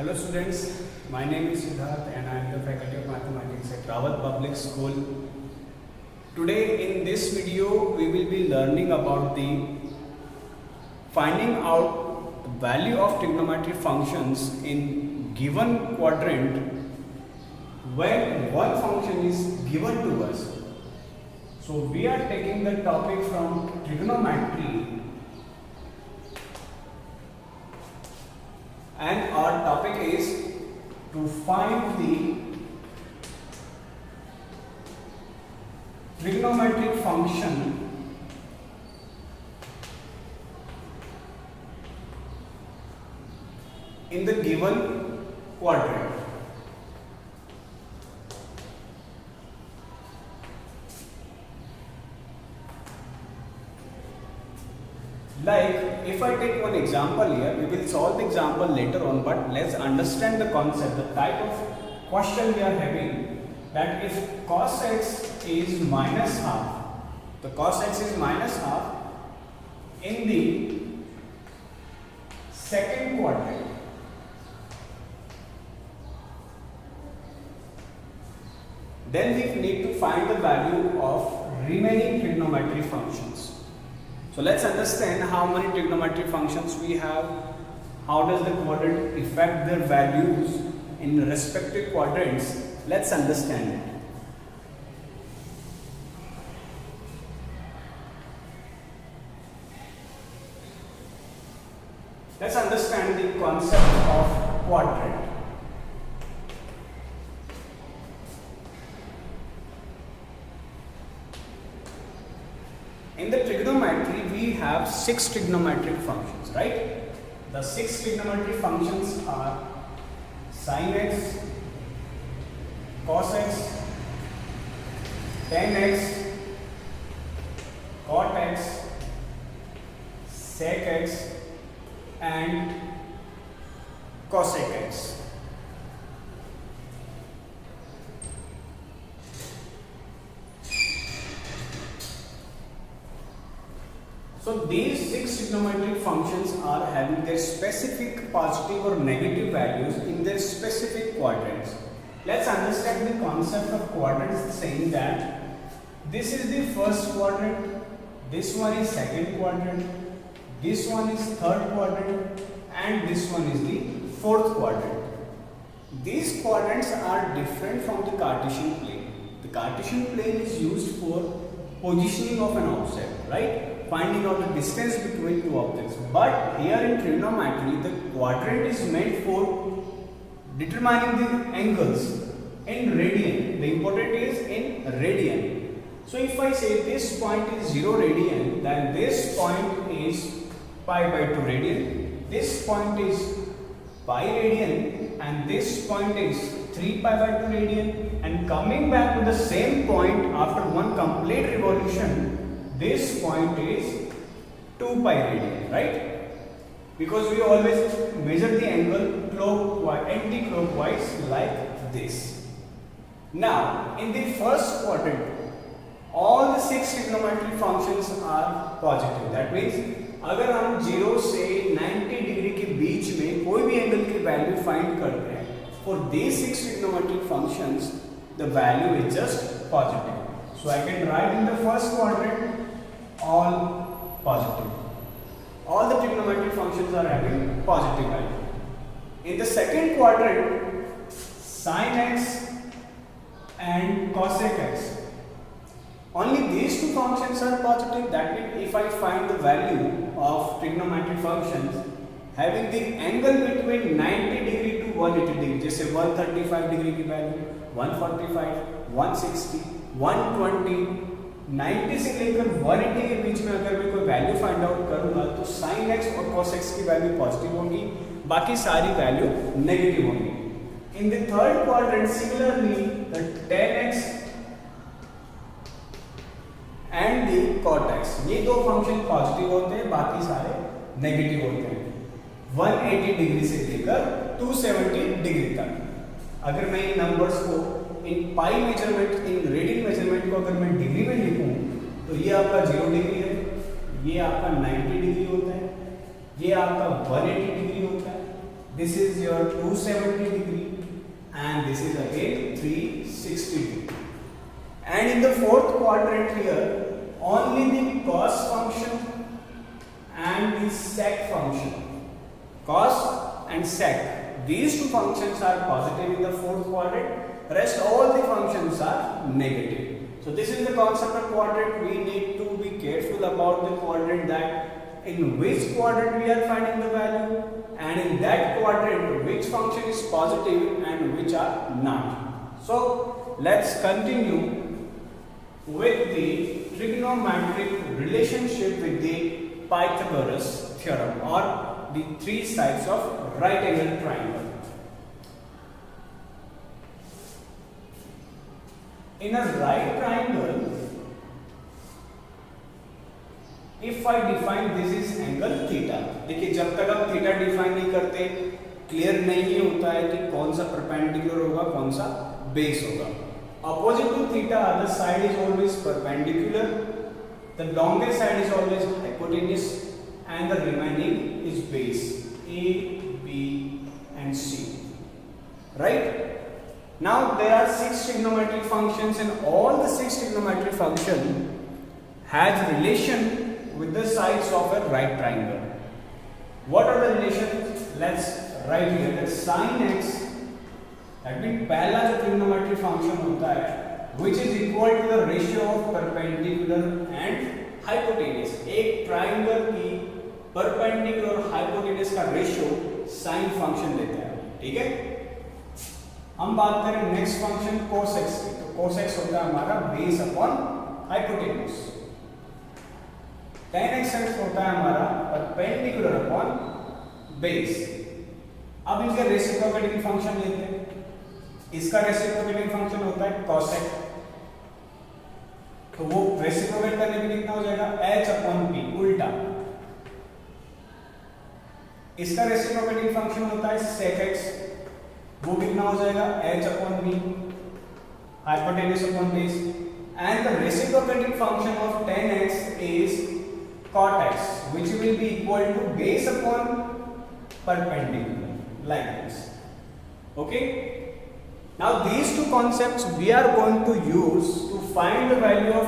Hello students, my name is Siddharth and I am the faculty of mathematics at Rawat Public School. Today in this video we will be learning about the finding out the value of trigonometric functions in given quadrant when one function is given to us. So we are taking the topic from trigonometry. And our topic is to find the trigonometric function in the given quadrant. Like if I take one example here, we will solve the example later on, but let's understand the concept, the type of question we are having, that if cos x is minus half, the cos x is minus half in the second quadrant, then we need to find the value of remaining trigonometric functions. So let's understand how many trigonometric functions we have, how does the quadrant affect their values in respective quadrants. Let's understand it. Let's understand the concept of quadrant. In the trigonometry, we have 6 trigonometric functions, right? The 6 trigonometric functions are sin x, cos x, tan x, cot x, sec x, and cosec x. So these 6 trigonometric functions are having their specific positive or negative values in their specific quadrants. Let's understand the concept of quadrants, saying that this is the first quadrant, this one is second quadrant, this one is third quadrant, and this one is the fourth quadrant. These quadrants are different from the Cartesian plane. The Cartesian plane is used for positioning of an object, right? Finding out the distance between two objects. But here in trigonometry, the quadrant is meant for determining the angles in radian. The important is in radian. So if I say this point is 0 radian, then this point is pi by 2 radian. This point is pi radian, and this point is 3 pi by 2 radian. And coming back to the same point after one complete revolution, this point is 2 pi radian, right? Because we always measure the angle clockwise, anti-clockwise like this. Now, in the first quadrant, all the 6 trigonometric functions are positive. That means अगर हम 0 से 90 degree के बीच में कोई भी angle की value find करते हैं, for these 6 trigonometric functions, the value is just positive. So I can write in the first quadrant all positive. All the trigonometric functions are having positive value. In the second quadrant, sin x and cosec x, only these two functions are positive. That means if I find the value of trigonometric functions having the angle between 90 degree to 180 degree, जैसे 135 degree की value, 145, 160, 120, 90 से लेकर 180 के बीच में अगर मैं कोई value find out करूंगा तो sin x और cos x की वैल्यू पॉजिटिव होगी, बाकी सारी वैल्यू नेगेटिव होंगी. In the third quadrant, similarly, the tan x and the cot x, ये दो फंक्शन पॉजिटिव होते हैं, बाकी सारे नेगेटिव होते हैं. 180 डिग्री से लेकर 270 डिग्री तक. अगर मैं इन नंबर्स को इन पाई मेजरमेंट, इन रेडियन मेजरमेंट को अगर मैं डिग्री में लिखूं तो ये आपका 0 डिग्री है, ये आपका 90 डिग्री होता है, ये आपका 180 डिग्री होता है, this is your 270 degree, and this is again 360 degree. And in the fourth quadrant here, only the cos function and the sec function, cos and sec, these two functions are positive in the fourth quadrant. Rest all the functions are negative. So this is the concept of quadrant. We need to be careful about the quadrant, that in which quadrant we are finding the value, and in that quadrant which function is positive and which are not. So let's continue with the trigonometric relationship with the Pythagoras theorem, or the three sides of right angle triangle. In a right triangle, if I define this is angle theta, देखिए जब तक आप theta define नहीं करते clear नहीं होता है कि कौन सा परपेंडिकुलर होगा कौन सा बेस होगा. Opposite to theta, the side is always perpendicular, the longest side is always hypotenuse, and the remaining is base A, B and C. Right? Now there are 6 trigonometric functions, and all the 6 trigonometric function has relation with the sides of a right triangle. What are the relations? Let's write here that sin x, that means पहला जो trigonometric function होता है which is equal to the ratio of perpendicular and hypotenuse. एक triangle की perpendicular और hypotenuse का ratio sin function देता है. ठीक है, हम बात करें नेक्स्ट फंक्शन cos x की, तो cos x होता है हमारा base upon hypotenuse. tan x होता है हमारा परपेंडिकुलर अपॉन बेस. अब इनका रेसिप्रोकेटिंग फंक्शन लेते हैं. इसका रेसिप्रोकेटिंग फंक्शन होता है cos x, तो वो रेसिप्रोकेट करने के लिए कितना हो जाएगा h अपॉन p उल्टा. इसका रेसिप्रोकेटिंग फंक्शन होता है sec x, वो कितना हो जाएगा h upon b hypotenuse upon base, and the reciprocating function of tan x is cot x, which will be equal to base upon perpendicular, like this. Okay, now these two concepts we are going to use to find the value of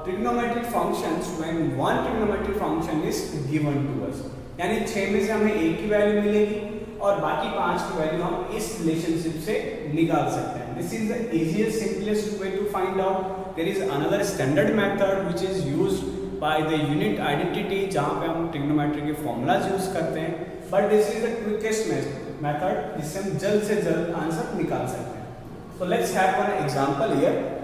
trigonometric functions when one trigonometric function is given to us. यानी 6 में से हमें एक की value मिलेगी और बाकी 5 की वैल्यू हम इस रिलेशनशिप से निकाल सकते हैं. This is the easiest simplest way to find out. There is another standard method which is used by the unit identity, जहां पे हम ट्रिग्नोमेट्री के फॉर्मूलाज यूज करते हैं, but this is the quickest method जिससे हम जल्द से जल्द आंसर निकाल सकते हैं. So let's have one example here.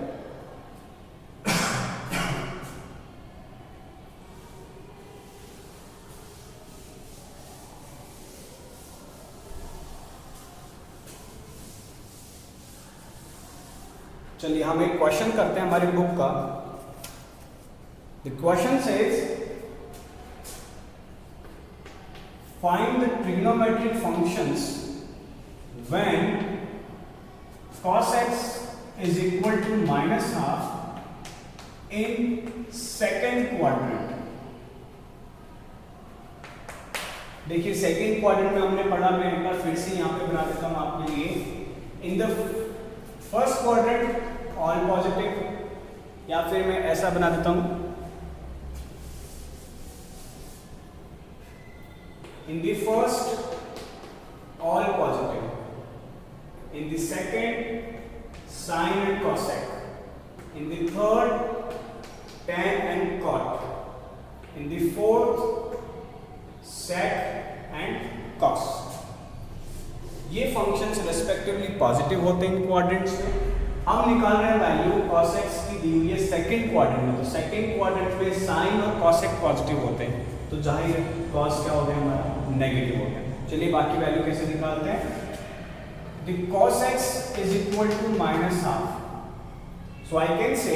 चलिए हम एक क्वेश्चन करते हैं हमारी बुक का. The question says find the trigonometric functions when cos x is equal to -half in second quadrant. देखिए सेकेंड क्वाड्रेंट में हमने पढ़ा, मैं एक बार फिर से यहाँ पे बना देता हूँ आपके लिए. In the first quadrant all positive, या फिर मैं ऐसा बना देता हूं, in the first all positive, in the second sine and cosec, in the third tan and cot, in the fourth sec and cos. ये फंक्शंस रेस्पेक्टिवली पॉजिटिव होते हैं इन क्वाड्रेंट्स में. हम निकाल रहे हैं वैल्यू cos x की दी हुई है सेकंड क्वाड्रेंट में, तो सेकंड क्वाड्रेंट में sin और cosec पॉजिटिव होते हैं, तो जाहिर है cos क्या हो गया हमारा नेगेटिव हो गया. चलिए बाकी वैल्यू कैसे निकालते हैं. The cos x is equal to -half, so I can say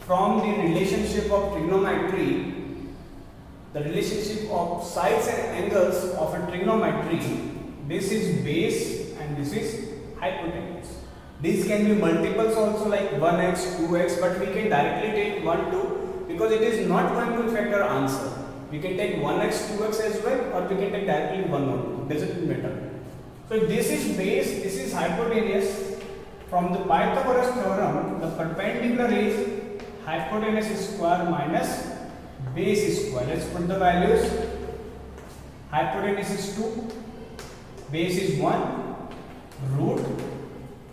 from the relationship of trigonometry, the relationship of sides and angles of a trigonometry, this is base and this is hypotenuse. These can be multiples also like 1x, 2x, but we can directly take 1, 2 because it is not going to affect our answer. We can take 1x, 2x as well, or we can take directly 1 or 2. Doesn't matter. So this is base, this is hypotenuse. From the Pythagoras theorem, the perpendicular is hypotenuse square minus base square. Let's put the values. Hypotenuse is 2, base is 1, root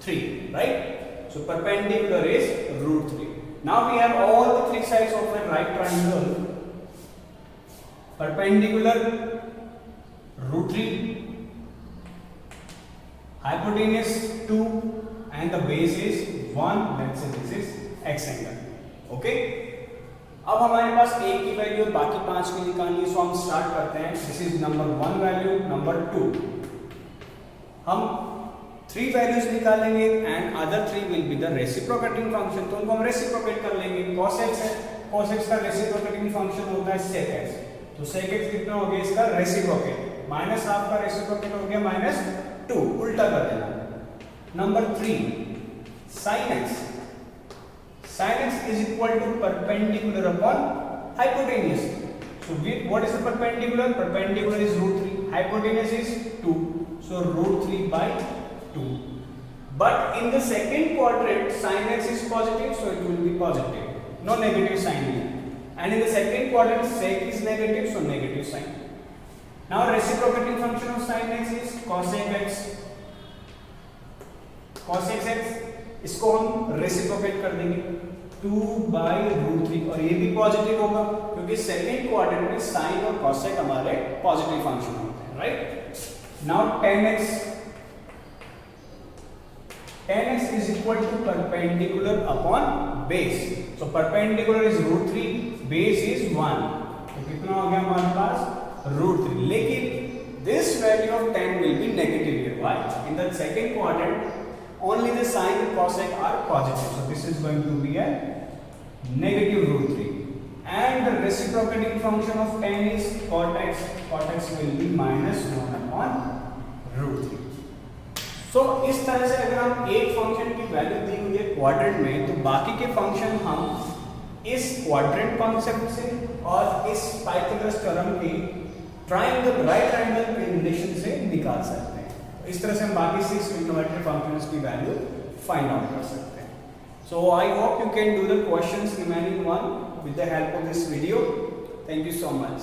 3, right? So perpendicular is root 3. Now we have all the three sides of a right triangle. Perpendicular root 3, hypotenuse 2, and the base is 1. Let's say this is x angle. Okay? अब हमारे पास एक की value और बाकी 5 की निकालनी है, सो हम स्टार्ट करते हैं. This is number 1 value, number 2. हम 3 वैल्यूज निकालेंगे and other 3 will be the reciprocating function. तो उनको हम रेसिप्रोकेट कर लेंगे. cos x है, cos x का रेसिप्रोकेटिंग फंक्शन होता है sec x. तो sec x कितना हो गया इसका रेसिप्रोकेट, माइनस हाफ का रेसिप्रोकेट हो गया -2, उल्टा कर देना. Number 3 sin x. Sin x is equal to perpendicular upon hypotenuse. So what is the perpendicular? Perpendicular is root 3. Hypotenuse is 2. So root 3 by 2. But in the second quadrant, sin x is positive, so it will be positive. No negative sign here. And in the second quadrant, sec is negative, so negative sign. Now reciprocating function of sin x is cos x. Cos x इसको हम reciprocate कर देंगे 2 by root 3, और ये भी positive होगा क्योंकि second quadrant में साइन और कॉसेक हमारे पॉजिटिव फंक्शन होते हैं, right? Now tan x is equal to perpendicular upon base. So perpendicular is root 3, base is 1. तो कितना हो गया हमारे पास root 3. लेकिन this value of tan will be negative here. Why? In the second quadrant only the sine and cosec are positive, so this is going to be a negative root 3, and the reciprocating function of tan is cot x. Cot x will be -1 upon root 3. so इस तरह से अगर हम एक function की value दी हुई है quadrant में, तो बाकी के फंक्शन हम इस क्वाड्रेंट कॉन्सेप्ट से और इस पाइथागोरस थ्योरम की ट्रायंगल राइट ट्रायंगल रिलेशन से निकाल सकते हैं. इस तरह से हम बाकी 6 ट्रिग्नोमेट्रिक फंक्शंस की वैल्यू फाइंड आउट कर सकते हैं. So I hope you can do the questions remaining one with the help of this video. Thank you so much.